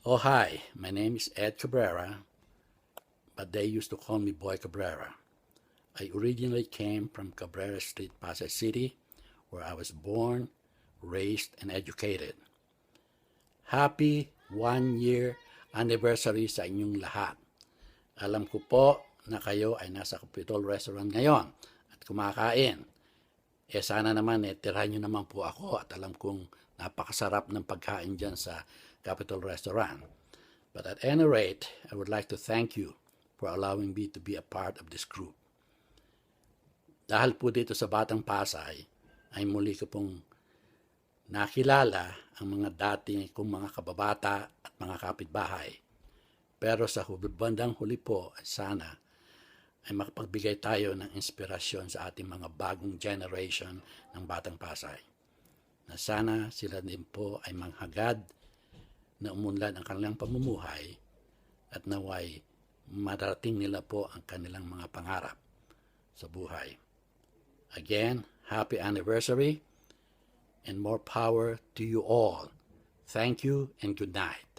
Oh, hi, my name is Ed Cabrera, but they used to call me Boy Cabrera. I originally came from Cabrera Street, Pasay City, where I was born, raised, and educated. Happy 1-year anniversary sa inyong lahat. Alam ko po na kayo ay nasa Capitol Restaurant ngayon at kumakain. Sana naman tirahan nyo naman po ako at alam kong napakasarap ng pagkain dyan sa Capitol Restaurant. But at any rate, I would like to thank you for allowing me to be a part of this group. Dahil po dito sa Batang Pasay, ay muli ko pong nakilala ang mga dati kong mga kababata at mga kapitbahay. Pero sa bandang huli po, sana ay makapagbigay tayo ng inspirasyon sa ating mga bagong generation ng Batang Pasay. Na sana sila din po ay manghagad na umunlad ang kanilang pamumuhay at naway madarating nila po ang kanilang mga pangarap sa buhay. Again, happy anniversary and more power to you all. Thank you and good night.